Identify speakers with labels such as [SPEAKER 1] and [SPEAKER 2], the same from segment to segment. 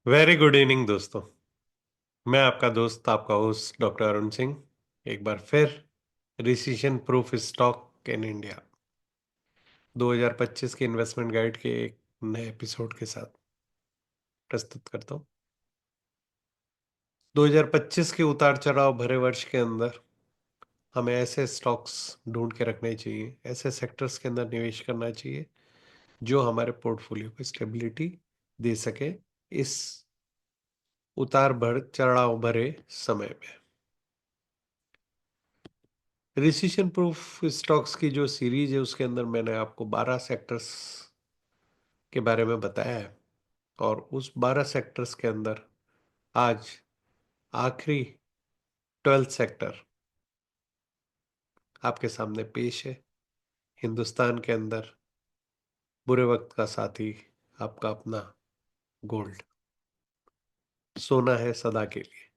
[SPEAKER 1] Very good evening दोस्तों। मैं आपका दोस्त आपका होस्ट डॉक्टर अरुण सिंह एक बार फिर रिसीशन प्रूफ स्टॉक इन इंडिया 2025 के इन्वेस्टमेंट गाइड के एक नए एपिसोड के साथ प्रस्तुत करता हूं। 2025 के उतार चढ़ाव भरे वर्ष के अंदर हमें ऐसे स्टॉक्स ढूंढ के रखने चाहिए, ऐसे सेक्टर्स के अंदर निवेश करना चाहिए जो हमारे पोर्टफोलियो को स्टेबिलिटी दे सके इस उतार भर चढ़ाव भरे समय में। रिसीशन प्रूफ स्टॉक्स की जो सीरीज है उसके अंदर मैंने आपको 12 सेक्टर्स के बारे में बताया है और उस 12 सेक्टर्स के अंदर आज आखिरी 12th सेक्टर आपके सामने पेश है। हिंदुस्तान के अंदर बुरे वक्त का साथी आपका अपना गोल्ड, सोना है सदा के लिए।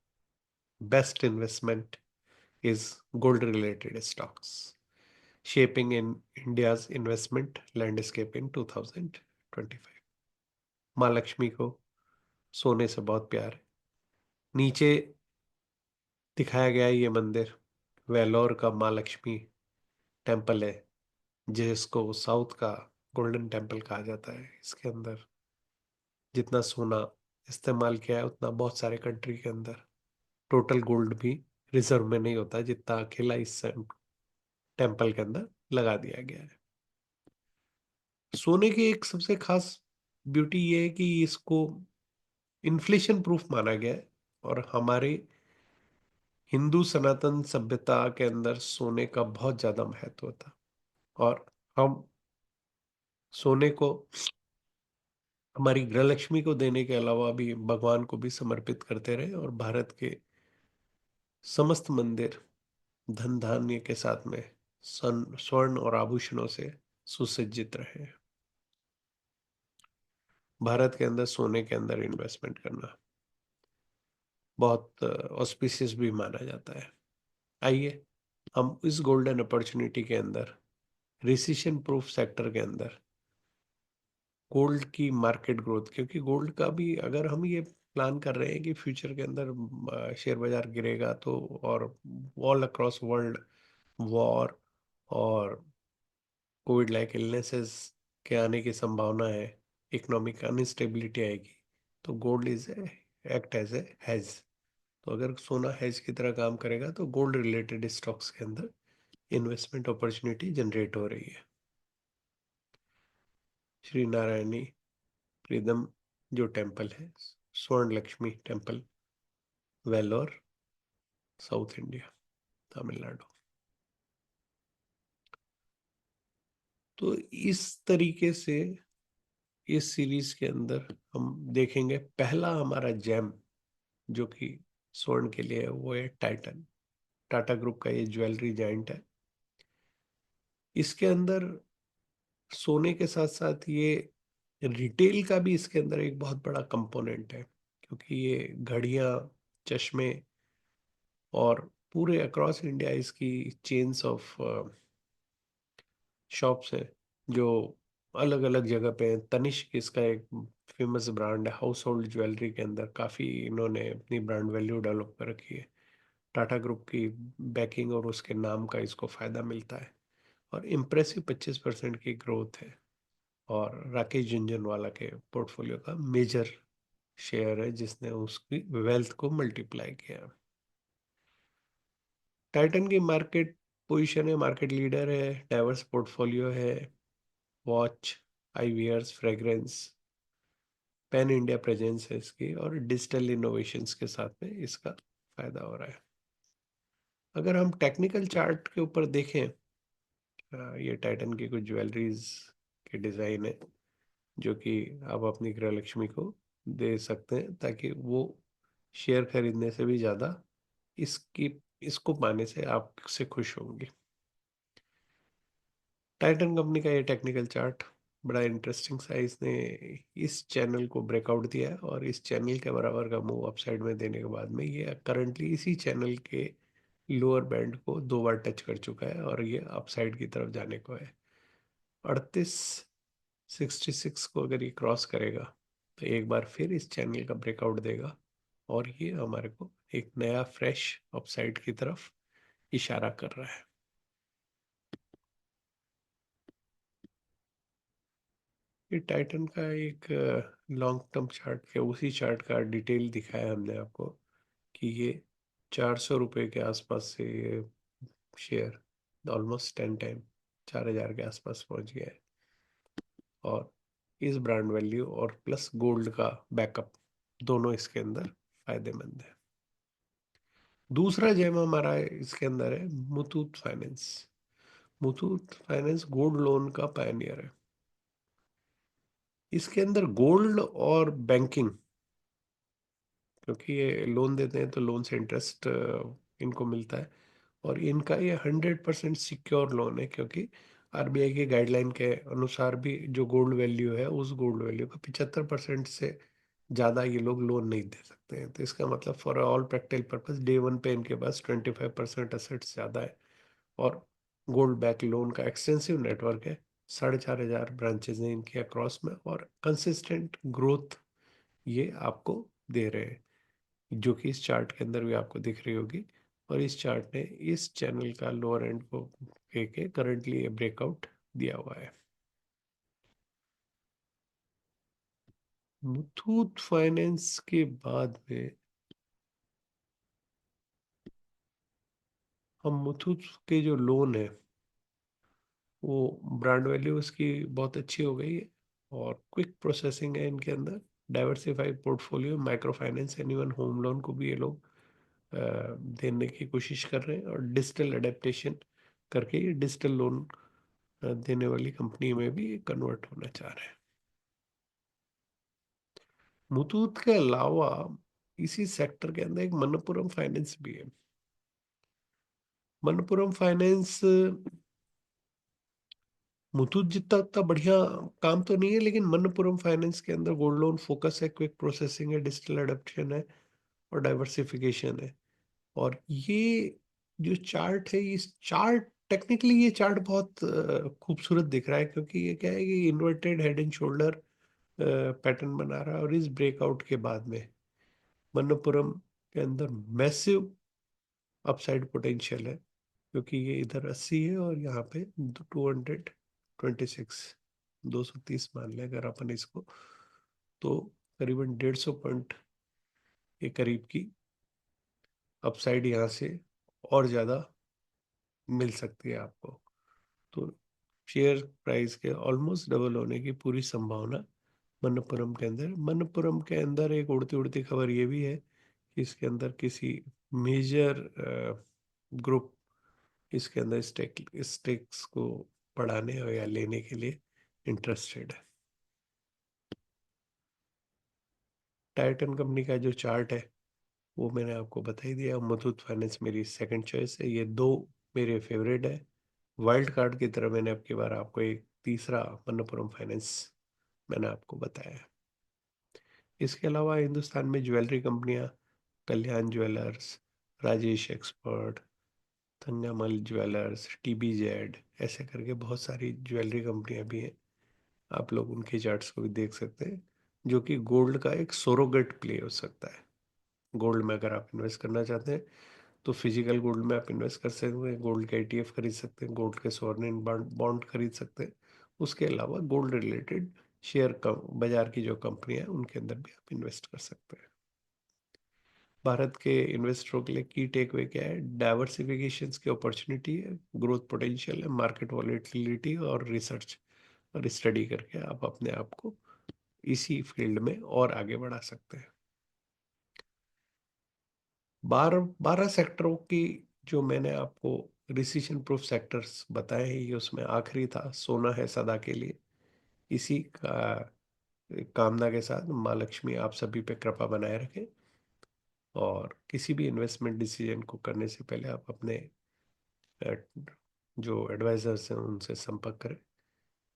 [SPEAKER 1] Best investment is gold related stocks shaping in India's investment landscape इन 2025। माँ लक्ष्मी को सोने से बहुत प्यार है। नीचे दिखाया गया ये मंदिर वेलोर का माँ लक्ष्मी टेम्पल है, जिसको साउथ का गोल्डन टेम्पल कहा जाता है। इसके अंदर जितना सोना इस्तेमाल किया है उतना बहुत सारे कंट्री के अंदर टोटल गोल्ड भी रिजर्व में नहीं होता जितना अकेला इस टेम्पल के अंदर लगा दिया गया है। सोने की एक सबसे खास ब्यूटी ये है कि इसको इन्फ्लेशन प्रूफ माना गया है और हमारे हिंदू सनातन सभ्यता के अंदर सोने का बहुत ज्यादा महत्व था और हम सोने को हमारी गृह लक्ष्मी को देने के अलावा भी भगवान को भी समर्पित करते रहे और भारत के समस्त मंदिर धन धान्य के साथ में स्वर्ण और आभूषणों से सुसज्जित रहे। भारत के अंदर सोने के अंदर इन्वेस्टमेंट करना बहुत ऑस्पिशियस भी माना जाता है। आइए हम इस गोल्डन अपॉर्चुनिटी के अंदर रिसीशन प्रूफ सेक्टर के अंदर गोल्ड की मार्केट ग्रोथ, क्योंकि गोल्ड का भी अगर हम ये प्लान कर रहे हैं कि फ्यूचर के अंदर शेयर बाजार गिरेगा तो और ऑल अक्रॉस वर्ल्ड वॉर और कोविड लाइक इलनेसेस के आने की संभावना है, इकोनॉमिक अनस्टेबिलिटी आएगी, तो gold is act as a hedge. तो अगर सोना हेज की तरह काम करेगा तो गोल्ड रिलेटेड स्टॉक्स के अंदर इन्वेस्टमेंट अपॉर्चुनिटी जनरेट हो रही है। श्री नारायणी प्रीदम जो टेम्पल है, Swarna Lakshmi temple, Vellore, south India, Tamil Nadu. तो इस तरीके से इस सीरीज के अंदर हम देखेंगे पहला हमारा जेम जो कि स्वर्ण के लिए है, वो है टाइटन। टाटा ग्रुप का ये ज्वेलरी जाइंट है। इसके अंदर सोने के साथ साथ ये रिटेल का भी इसके अंदर एक बहुत बड़ा कंपोनेंट है, क्योंकि ये घड़ियां, चश्मे और पूरे अक्रॉस इंडिया इसकी चेन्स ऑफ शॉप्स है जो अलग अलग जगह पे हैं। तनिष्क इसका एक फेमस ब्रांड है। हाउस होल्ड ज्वेलरी के अंदर काफ़ी इन्होंने अपनी ब्रांड वैल्यू डेवलप कर रखी है। टाटा ग्रुप की बैकिंग और उसके नाम का इसको फायदा मिलता है और इम्प्रेसिव 25% की ग्रोथ है और राकेश झुंझुनवाला के पोर्टफोलियो का मेजर शेयर है जिसने उसकी वेल्थ को मल्टीप्लाई किया। टाइटन की मार्केट पोजीशन है, मार्केट लीडर है, डाइवर्स पोर्टफोलियो है, watch, eyewears, fragrance, pan India presence है इसकी और डिजिटल इनोवेशंस के साथ में इसका फायदा हो रहा है। अगर हम टेक्निकल चार्ट के ऊपर देखें, ये टाइटन की कुछ ज्वेलरीज के डिज़ाइन है जो कि आप अपनी गृह लक्ष्मी को दे सकते हैं ताकि वो शेयर खरीदने से भी ज़्यादा इसकी इसको पाने से आपसे खुश होंगी। टाइटन कंपनी का ये टेक्निकल चार्ट बड़ा इंटरेस्टिंग सा है। इसने इस चैनल को ब्रेकआउट दिया है और इस चैनल के बराबर का मूव अपसाइड में देने के बाद में ये करंटली इसी चैनल के लोअर बैंड को 2 बार टच कर चुका है और ये अपसाइड की तरफ जाने को है। 3866 को अगर ये क्रॉस करेगा तो एक बार फिर इस चैनल का ब्रेकआउट देगा और ये हमारे को एक नया फ्रेश अपसाइड की तरफ इशारा कर रहा है। ये टाइटन का एक लॉन्ग टर्म चार्ट के उसी चार्ट का डिटेल दिखाया हमने आपको कि ये 400 रुपये के आसपास से ये शेयर ऑलमोस्ट 10 टाइम 4000 के आसपास पहुंच गया है। और इस ब्रांड वैल्यू और प्लस गोल्ड का बैकअप दोनों इसके अंदर फायदेमंद है। दूसरा जेम हमारा इसके अंदर है Muthoot finance. Muthoot finance gold loan का पायनियर है। इसके अंदर गोल्ड और बैंकिंग, क्योंकि ये लोन देते हैं तो लोन से इंटरेस्ट इनको मिलता है। और इनका ये 100% सिक्योर लोन है, क्योंकि आरबीआई के गाइडलाइन के अनुसार भी जो गोल्ड वैल्यू है उस गोल्ड वैल्यू का 75% से ज़्यादा ये लोग लोन नहीं दे सकते हैं। तो इसका मतलब for all practical purpose day one पे इनके पास 25% असेट्स ज़्यादा है। और गोल्ड बैक लोन का एक्सटेंसिव नेटवर्क है। 4500 ब्रांचेज हैं इनके अक्रॉस में, और कंसिस्टेंट ग्रोथ ये आपको दे रहे हैं, जो कि इस चार्ट के अंदर भी आपको दिख रही होगी। और इस चार्ट ने इस चैनल का लोअर एंड को के करंटली ये ब्रेकआउट दिया हुआ है। मुथूट फाइनेंस के बाद में हम मुथूट के जो लोन है वो ब्रांड वैल्यू उसकी बहुत अच्छी हो गई है, और क्विक प्रोसेसिंग है इनके अंदर। Diversified portfolio, micro finance and even home loan को भी ये लोग देने की कोशिश कर रहे हैं, और डिजिटल अडेप्टेशन करके ये डिजिटल लोन देने वाली कंपनी में भी कन्वर्ट होना चाह रहे हैं। मुथूट के अलावा इसी सेक्टर के अंदर एक मनप्पुरम फाइनेंस भी है। मनप्पुरम फाइनेंस मुथूट जितना उतना बढ़िया काम तो नहीं है, लेकिन मनप्पुरम फाइनेंस के अंदर गोल्ड लोन फोकस है, क्विक प्रोसेसिंग है, डिजिटल अडेप्शन है, और डाइवर्सिफिकेशन है। और ये जो चार्ट है, इस चार्ट टेक्निकली ये चार्ट बहुत खूबसूरत दिख रहा है, क्योंकि ये क्या है कि inverted head and shoulder pattern बना रहा है। और इस ब्रेकआउट के बाद में मनप्पुरम के अंदर मैसिव अपसाइड पोटेंशियल है, क्योंकि ये इधर 80 है और यहाँ पे 226, 230 मान लें अगर अपन इसको, तो करीबन 150 पॉइंट के करीब की अपसाइड यहाँ से और ज़्यादा मिल सकती है आपको। तो शेयर प्राइस के ऑलमोस्ट डबल होने की पूरी संभावना मनप्पुरम के अंदर। मनप्पुरम के अंदर एक उड़ती उड़ती खबर ये भी है कि इसके अंदर किसी मेजर ग्रुप इसके अंदर स्टेक्स को बढ़ाने या लेने के लिए इंटरेस्टेड है। टाइटन कंपनी का जो चार्ट है वो मैंने आपको बता ही दिया। मुथूट फाइनेंस मेरी सेकंड चॉइस है। ये दो मेरे फेवरेट है। वाइल्ड कार्ड की तरह मैंने अब की बार आपको एक तीसरा मनप्पुरम फाइनेंस मैंने आपको बताया है। इसके अलावा हिंदुस्तान में ज्वेलरी कंपनियां, Kalyan jewellers, Rajesh expert, Thangamayil jewellers, TBZ, ऐसे करके बहुत सारी ज्वेलरी कंपनियां भी हैं। आप लोग उनके चार्ट्स को भी देख सकते हैं, जो कि गोल्ड का एक सोरोगेट प्ले हो सकता है। गोल्ड में अगर आप इन्वेस्ट करना चाहते हैं तो फिजिकल गोल्ड में आप इन्वेस्ट कर सकते हैं, गोल्ड के ETF खरीद सकते हैं, गोल्ड के सॉवरेन बॉन्ड खरीद सकते हैं। उसके अलावा गोल्ड रिलेटेड शेयर बाजार की जो कंपनी है उनके अंदर भी आप इन्वेस्ट कर सकते हैं। भारत के इन्वेस्टरों के लिए की टेकअवे क्या है? डाइवर्सिफिकेशन की अपॉर्चुनिटी है, ग्रोथ पोटेंशियल है, मार्केट वॉलेटिलिटी और रिसर्च और स्टडी करके आप अपने आप को इसी फील्ड में और आगे बढ़ा सकते हैं। 12 सेक्टरों की जो मैंने आपको रिसेशन प्रूफ सेक्टर्स बताए हैं, ये उसमें आखिरी था, सोना है सदा के लिए। इसी का कामना के साथ माँ लक्ष्मी आप सभी पे कृपा बनाए रखें, और किसी भी इन्वेस्टमेंट डिसीजन को करने से पहले आप अपने अ, जो एडवाइजर्स हैं उनसे संपर्क करें।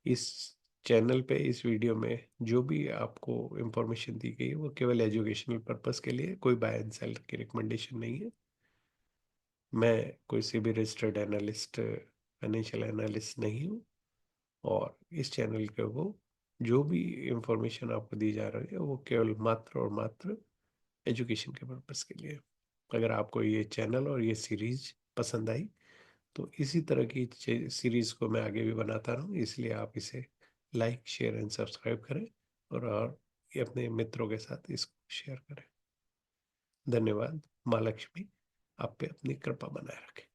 [SPEAKER 1] इस चैनल पे, इस वीडियो में जो भी आपको इंफॉर्मेशन दी गई है वो केवल एजुकेशनल पर्पस के लिए, कोई बाय एंड सेल की रिकमेंडेशन नहीं है। मैं कोई सी भी रजिस्टर्ड एनालिस्ट, फाइनेंशियल एनालिस्ट नहीं हूँ, और इस चैनल के को जो भी इंफॉर्मेशन आपको दी जा रही है वो केवल मात्र और मात्र एजुकेशन के पर्पस के लिए। अगर आपको ये चैनल और ये सीरीज पसंद आई तो इसी तरह की सीरीज को मैं आगे भी बनाता रहूँ, इसलिए आप इसे लाइक शेयर एंड सब्सक्राइब करें और ये अपने मित्रों के साथ इसको शेयर करें। धन्यवाद। माँ लक्ष्मी आप पे अपनी कृपा बनाए रखें।